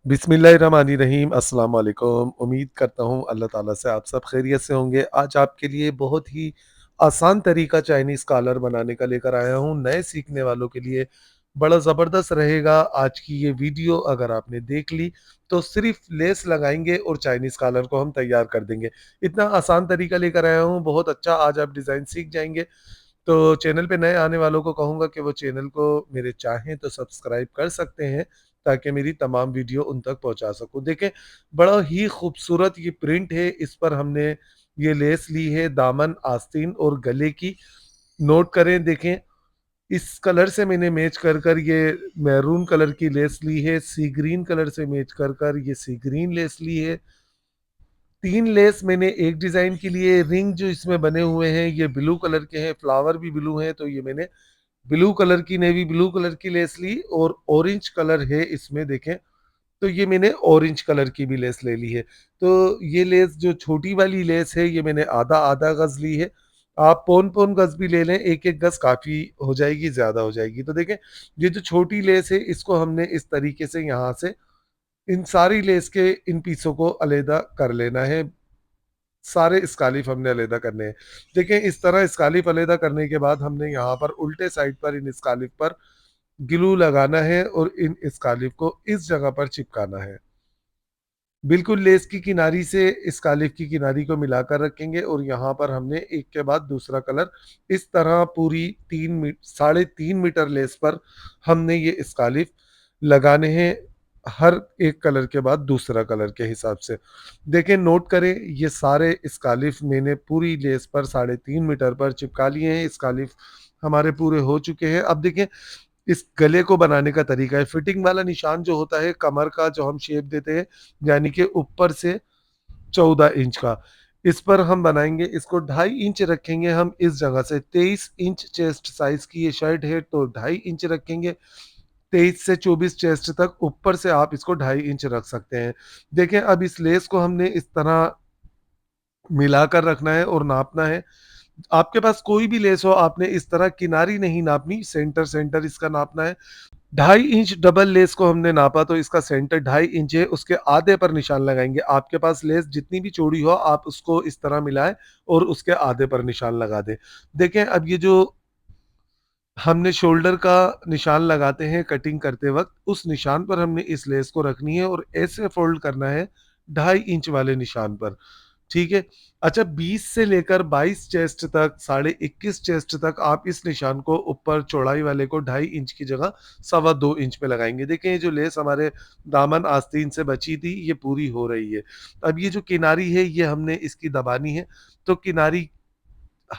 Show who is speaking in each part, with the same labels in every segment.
Speaker 1: बिस्मिल्लाहिर्रहमानिर्रहीम अस्सलाम वालेकुम। उम्मीद करता हूँ अल्लाह ताला से आप सब खैरियत से होंगे। आज आपके लिए बहुत ही आसान तरीका चाइनीज़ कॉलर बनाने का लेकर आया हूँ। नए सीखने वालों के लिए बड़ा ज़बरदस्त रहेगा। आज की ये वीडियो अगर आपने देख ली तो सिर्फ लेस लगाएंगे और चाइनीज़ कॉलर को हम तैयार कर देंगे। इतना आसान तरीका लेकर आया हूँ, बहुत अच्छा। आज आप डिज़ाइन सीख जाएंगे। तो चैनल पे नए आने वालों को कहूँगा कि वो चैनल को मेरे चाहें तो सब्सक्राइब कर सकते हैं, ताकि मेरी तमाम वीडियो उन तक पहुँचा सकूँ। देखें, बड़ा ही खूबसूरत ये प्रिंट है, इस पर हमने ये लेस ली है दामन, आस्तीन और गले की। नोट करें, देखें, इस कलर से मैंने मैच कर कर ये मैरून कलर की लेस ली है, सी ग्रीन कलर से मैच कर कर ये सी ग्रीन लेस ली है। 3 लेस मैंने एक डिज़ाइन के लिए, रिंग जो इसमें बने हुए हैं ये ब्लू कलर के हैं, फ्लावर भी ब्लू हैं, तो ये मैंने ब्लू कलर की, नेवी ब्लू कलर की लेस ली। और ऑरेंज कलर है इसमें, देखें, तो ये मैंने ऑरेंज कलर की भी लेस ले ली है। तो ये लेस जो छोटी वाली लेस है ये मैंने आधा आधा गज ली है। आप पौन पौन गज भी ले लें, एक एक गज काफ़ी हो जाएगी, ज़्यादा हो जाएगी। तो देखें, ये जो छोटी लेस है इसको हमने इस तरीके से यहाँ से इन सारी लेस के इन पीसों को अलहदा कर लेना है। सारे स्कालिफ हमने अलहदा करने हैं। देखें, इस तरह स्कालिफ अलहदा करने के बाद हमने यहाँ पर उल्टे साइड पर इन स्कालिफ पर ग्लू लगाना है और इन स्कालिफ को इस जगह पर चिपकाना है। बिल्कुल लेस की किनारी से स्कालिफ की किनारी को मिलाकर रखेंगे और यहाँ पर हमने एक के बाद दूसरा कलर इस तरह पूरी 3.5 मीटर लेस पर हमने ये स्कालिफ लगाने हैं, हर एक कलर के बाद दूसरा कलर के हिसाब से। देखें, नोट करें, ये सारे स्कालिफ मैंने पूरी लेस पर 3.5 मीटर पर चिपका लिए हैं। स्कालिफ हमारे पूरे हो चुके हैं। अब देखें, इस गले को बनाने का तरीका है। फिटिंग वाला निशान जो होता है कमर का, जो हम शेप देते हैं, यानी कि ऊपर से 14 इंच का, इस पर हम बनाएंगे। इसको 2.5 इंच रखेंगे हम इस जगह से। 23 इंच चेस्ट साइज की ये शर्ट है, तो 2.5 इंच रखेंगे। 23 से 24 चेस्ट तक ऊपर से आप इसको 2.5 इंच रख सकते हैं। देखें, अब इस लेस को हमने इस तरह मिलाकर रखना है और नापना है। आपके पास कोई भी लेस हो, आपने इस तरह किनारी नहीं नापनी, सेंटर सेंटर इसका नापना है। 2.5 इंच डबल लेस को हमने नापा, तो इसका सेंटर 2.5 इंच है, उसके आधे पर निशान लगाएंगे। आपके पास लेस जितनी भी चौड़ी हो, आप उसको इस तरह मिलाएं और उसके आधे पर निशान लगा दें। देखें, अब ये जो हमने शोल्डर का निशान लगाते हैं कटिंग करते वक्त, उस निशान पर हमने इस लेस को रखनी है और ऐसे फोल्ड करना है 2.5 इंच वाले निशान पर। ठीक है। अच्छा, 20 से लेकर 22 चेस्ट तक, 21.5 चेस्ट तक आप इस निशान को ऊपर चौड़ाई वाले को 2.5 इंच की जगह 2.25 इंच पे लगाएंगे। देखें, ये जो लेस हमारे दामन आस्तीन से बची थी ये पूरी हो रही है। अब ये जो किनारी है ये हमने इसकी दबानी है, तो किनारी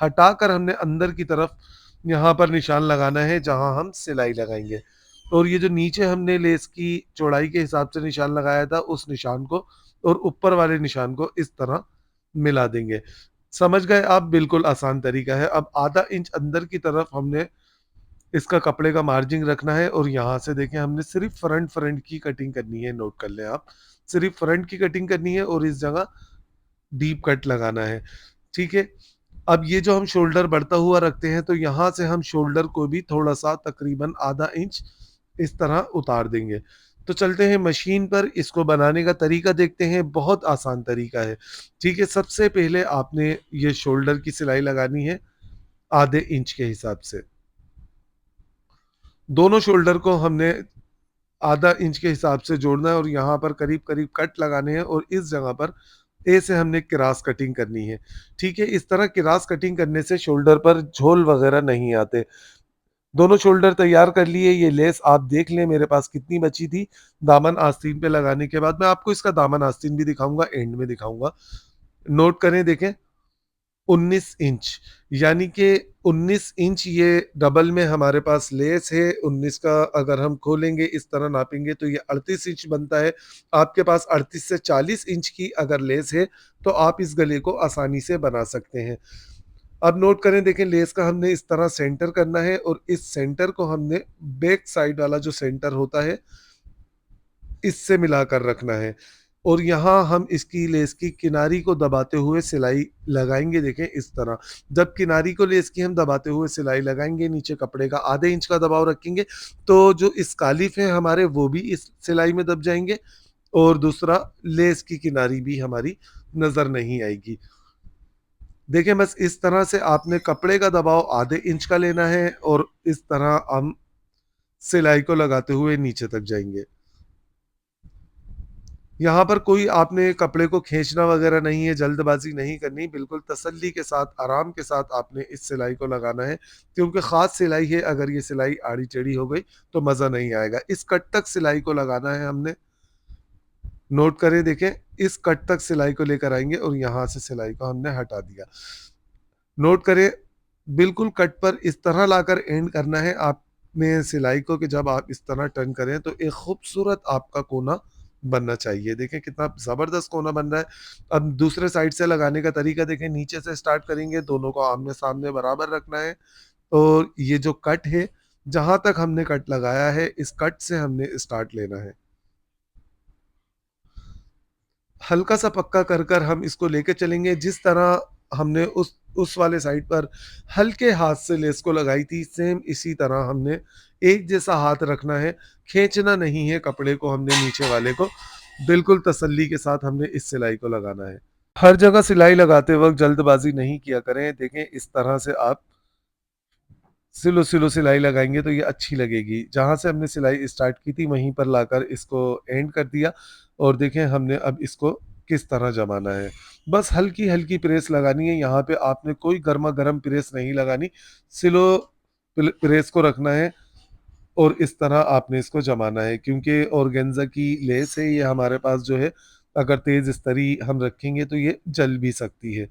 Speaker 1: हटाकर हमने अंदर की तरफ यहाँ पर निशान लगाना है जहाँ हम सिलाई लगाएंगे। और ये जो नीचे हमने लेस की चौड़ाई के हिसाब से निशान लगाया था, उस निशान को और ऊपर वाले निशान को इस तरह मिला देंगे। समझ गए आप? बिल्कुल आसान तरीका है। अब आधा इंच अंदर की तरफ हमने इसका कपड़े का मार्जिन रखना है और यहाँ से देखें, हमने सिर्फ फ्रंट फ्रंट की कटिंग करनी है। नोट कर लें आप, सिर्फ फ्रंट की कटिंग करनी है और इस जगह डीप कट लगाना है। ठीक है। अब ये जो हम शोल्डर बढ़ता हुआ रखते हैं, तो यहाँ से हम शोल्डर को भी थोड़ा सा तकरीबन आधा इंच इस तरह उतार देंगे। तो चलते हैं मशीन पर, इसको बनाने का तरीका देखते हैं। बहुत आसान तरीका है। ठीक है। सबसे पहले आपने ये शोल्डर की सिलाई लगानी है आधे इंच के हिसाब से। दोनों शोल्डर को हमने आधा इंच के हिसाब से जोड़ना है और यहाँ पर करीब करीब कट लगाने हैं और इस जगह पर ए से हमने क्रास कटिंग करनी है। ठीक है। इस तरह क्रास कटिंग करने से शोल्डर पर झोल वगैरह नहीं आते। दोनों शोल्डर तैयार कर लिए। ये लेस आप देख लें मेरे पास कितनी बची थी। दामन आस्तीन पे लगाने के बाद मैं आपको इसका दामन आस्तीन भी दिखाऊंगा, एंड में दिखाऊंगा। नोट करें, देखें, 19 इंच, यानी कि 19 इंच ये डबल में हमारे पास लेस है। 19 का अगर हम खोलेंगे इस तरह नापेंगे तो ये 38 इंच बनता है। आपके पास 38 से 40 इंच की अगर लेस है तो आप इस गले को आसानी से बना सकते हैं। अब नोट करें, देखें, लेस का हमने इस तरह सेंटर करना है और इस सेंटर को हमने बैक साइड वाला जो सेंटर होता है इससे मिलाकर रखना है और यहाँ हम इसकी लेस की किनारी को दबाते हुए सिलाई लगाएंगे। देखें, इस तरह जब किनारी को लेस की हम दबाते हुए सिलाई लगाएंगे, नीचे कपड़े का आधे इंच का दबाव रखेंगे, तो जो इस कालिफ है हमारे वो भी इस सिलाई में दब जाएंगे और दूसरा लेस की किनारी भी हमारी नज़र नहीं आएगी। देखें बस इस तरह से आपने कपड़े का दबाव आधे इंच का लेना है और इस तरह हम सिलाई को लगाते हुए नीचे तक जाएंगे। यहाँ पर कोई आपने कपड़े को खींचना वगैरह नहीं है, जल्दबाजी नहीं करनी, बिल्कुल तसल्ली के साथ, आराम के साथ आपने इस सिलाई को लगाना है, क्योंकि ख़ास सिलाई है, अगर ये सिलाई आड़ी-टेढ़ी हो गई तो मज़ा नहीं आएगा। इस कट तक सिलाई को लगाना है हमने, नोट करें देखें, इस कट तक सिलाई को लेकर आएँगे और यहाँ से सिलाई को हमने हटा दिया। नोट करें, बिल्कुल कट पर इस तरह लाकर एंड करना है आपने सिलाई को कि जब आप इस तरह टर्न करें तो एक खूबसूरत आपका कोना बनना चाहिए। देखें कितना ज़बरदस्त कोना बन रहा है। अब दूसरे साइड से लगाने का तरीका देखें, नीचे से स्टार्ट करेंगे, दोनों को आमने-सामने बराबर रखना है और ये जो कट है, जहाँ तक हमने कट लगाया है, इस कट से हमने स्टार्ट लेना है। हल्का सा पक्का कर कर हम इसको लेके चलेंगे, जिस तरह हमने उस वाले साइड पर हल्के हाथ से लेस को लगाई थी, सेम इसी तरह हमने एक जैसा हाथ रखना है, खींचना नहीं है कपड़े को हमने नीचे वाले को, बिल्कुल तसल्ली के साथ हमने इस सिलाई को लगाना है। हर जगह सिलाई लगाते वक्त जल्दबाजी नहीं किया करें। देखें इस तरह से आप सिलो सिलो सिलाई लगाएंगे तो ये अच्छी लगेगी। जहाँ से हमने सिलाई स्टार्ट की थी वहीं पर लाकर इसको एंड कर दिया और देखें हमने अब इसको किस तरह जमाना है। बस हल्की हल्की प्रेस लगानी है, यहाँ पे आपने कोई गर्मा गर्म प्रेस नहीं लगानी, स्लो प्रेस को रखना है और इस तरह आपने इसको जमाना है, क्योंकि ऑर्गेन्जा की लेस है ये हमारे पास जो है, अगर तेज़ इस्तरी हम रखेंगे तो ये जल भी सकती है।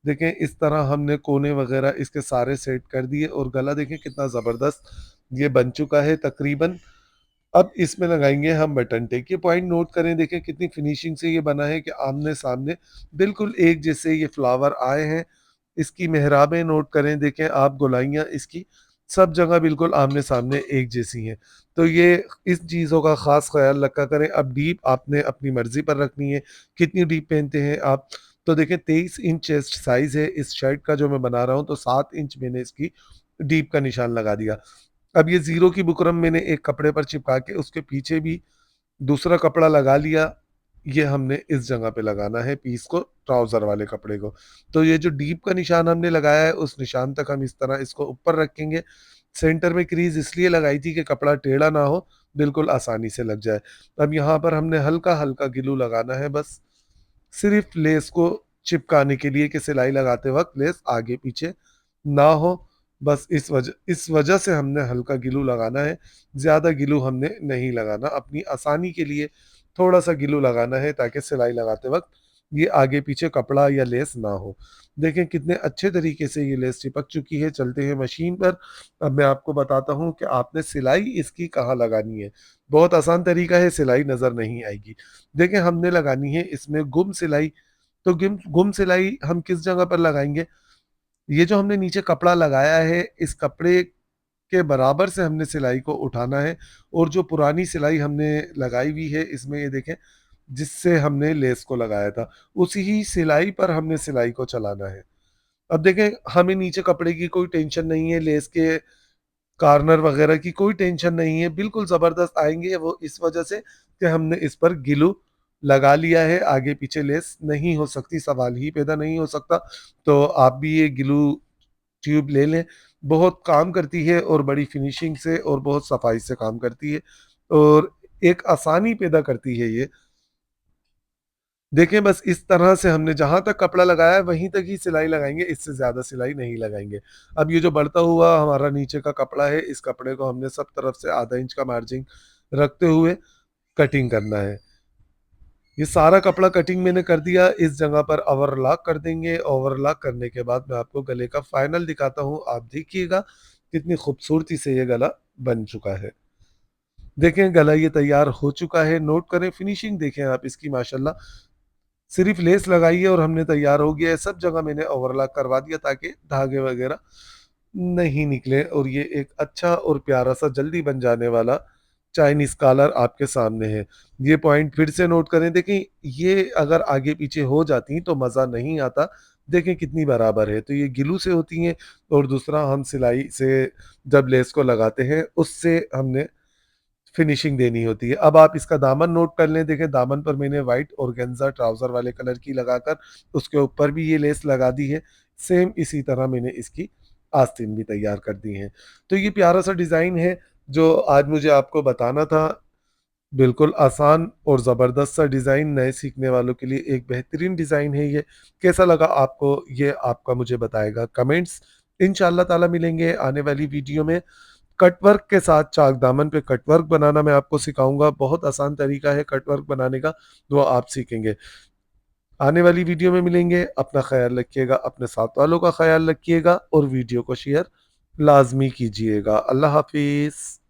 Speaker 1: देखें इस तरह हमने कोने वगैरह इसके सारे सेट कर दिए और गला देखें कितना ज़बरदस्त ये बन चुका है तकरीबन। अब इसमें लगाएंगे हम बटन टेक। ये पॉइंट नोट करें, देखें कितनी फिनिशिंग से ये बना है कि आमने सामने बिल्कुल एक जैसे ये फ्लावर आए हैं। इसकी मेहराबें नोट करें, देखें आप गोलाइयाँ इसकी सब जगह बिल्कुल आमने सामने एक जैसी हैं। तो ये इस चीज़ों का ख़ास ख्याल रखा करें। अब डीप आपने अपनी मर्ज़ी पर रखनी है, कितनी डीप पहनते हैं आप। तो देखें 23 इंच चेस्ट साइज़ है इस शर्ट का जो मैं बना रहा हूँ, तो 7 इंच मैंने इसकी डीप का निशान लगा दिया। अब ये ज़ीरो की बुकरम मैंने एक कपड़े पर चिपका के उसके पीछे भी दूसरा कपड़ा लगा लिया। ये हमने इस जगह पे लगाना है पीस को, ट्राउज़र वाले कपड़े को। तो ये जो डीप का निशान हमने लगाया है, उस निशान तक हम इस तरह इसको ऊपर रखेंगे। सेंटर में क्रीज़ इसलिए लगाई थी कि कपड़ा टेढ़ा ना हो, बिल्कुल आसानी से लग जाए। अब यहाँ पर हमने हल्का-हल्का ग्लू लगाना है बस, सिर्फ़ लेस को चिपकाने के लिए कि सिलाई लगाते वक़्त लेस आगे-पीछे ना हो। बस इस वजह से हमने हल्का ग्लू लगाना है, ज़्यादा ग्लू हमने नहीं लगाना। अपनी आसानी के लिए थोड़ा-सा ग्लू लगाना है ताकि सिलाई लगाते वक़्त ये आगे-पीछे कपड़ा या लेस ना हो। देखें कितने अच्छे तरीके से ये लेस चिपक चुकी है। चलते हैं मशीन पर। अब मैं आपको बताता हूँ कि आपने सिलाई इसकी कहाँ लगानी है। बहुत आसान तरीका है, सिलाई नज़र नहीं आएगी। देखें हमने लगानी है इसमें गुम सिलाई। तो गुम गुम सिलाई हम किस जगह पर लगाएँगे? ये जो हमने नीचे कपड़ा लगाया है, इस कपड़े के बराबर से हमने सिलाई को उठाना है और जो पुरानी सिलाई हमने लगाई हुई है इसमें ये देखें, जिससे हमने लेस को लगाया था, उसी ही सिलाई पर हमने सिलाई को चलाना है। अब देखें हमें नीचे कपड़े की कोई टेंशन नहीं है, लेस के कॉर्नर वगैरह की कोई टेंशन नहीं है, बिल्कुल ज़बरदस्त आएँगे वो इस वजह से कि हमने इस पर ग्लू लगा लिया है, आगे पीछे लेस नहीं हो सकती, सवाल ही पैदा नहीं हो सकता। तो आप भी ये ग्लू ट्यूब ले लें, बहुत काम करती है और बड़ी फिनिशिंग से और बहुत सफाई से काम करती है और एक आसानी पैदा करती है ये। देखें बस इस तरह से हमने जहाँ तक कपड़ा लगाया है वहीं तक ही सिलाई लगाएँगे, इससे ज़्यादा सिलाई नहीं लगाएँगे। अब ये जो बढ़ता हुआ हमारा नीचे का कपड़ा है, इस कपड़े को हमने सब तरफ से आधा इंच का मार्जिन रखते हुए कटिंग करना है। ये सारा कपड़ा कटिंग मैंने कर दिया, इस जगह पर ओवरलॉक कर देंगे। ओवरलॉक करने के बाद मैं आपको गले का फाइनल दिखाता हूँ, आप देखिएगा कितनी खूबसूरती से ये गला बन चुका है। देखें गला ये तैयार हो चुका है, नोट करें फिनिशिंग देखें आप इसकी माशाल्लाह। सिर्फ लेस लगाई है और हमने तैयार हो गया है। सब जगह मैंने ओवरलॉक करवा दिया ताकि धागे वगैरह नहीं निकले और ये एक अच्छा और प्यारा सा जल्दी बन जाने वाला चाइनीज़ कॉलर आपके सामने है। ये पॉइंट फिर से नोट करें, देखें ये अगर आगे पीछे हो जाती तो मज़ा नहीं आता। देखें कितनी बराबर है, तो ये ग्लू से होती हैं और दूसरा हम सिलाई से जब लेस को लगाते हैं उससे हमने फिनिशिंग देनी होती है। अब आप इसका दामन नोट कर लें, देखें दामन पर मैंने व्हाइट ऑर्गेन्जा ट्राउज़र वाले कलर की लगाकर उसके ऊपर भी ये लेस लगा दी है। सेम इसी तरह मैंने इसकी आस्तीन भी तैयार कर दी है। तो ये प्यारा-सा डिज़ाइन है जो आज मुझे आपको बताना था। बिल्कुल आसान और ज़बरदस्त सा डिज़ाइन, नए सीखने वालों के लिए एक बेहतरीन डिज़ाइन है ये। कैसा लगा आपको ये आपका मुझे बताएगा कमेंट्स। इंशाअल्लाह ताला मिलेंगे आने वाली वीडियो में। कटवर्क के साथ चाक दामन पे कटवर्क बनाना मैं आपको सिखाऊँगा। बहुत आसान तरीका है कटवर्क बनाने का, वो आप सीखेंगे। आने वाली वीडियो में मिलेंगे। अपना ख़्याल रखिएगा, अपने साथ वालों का ख़्याल रखिएगा और वीडियो को शेयर लाज़मी कीजिएगा। अल्लाह हाफ़िज़।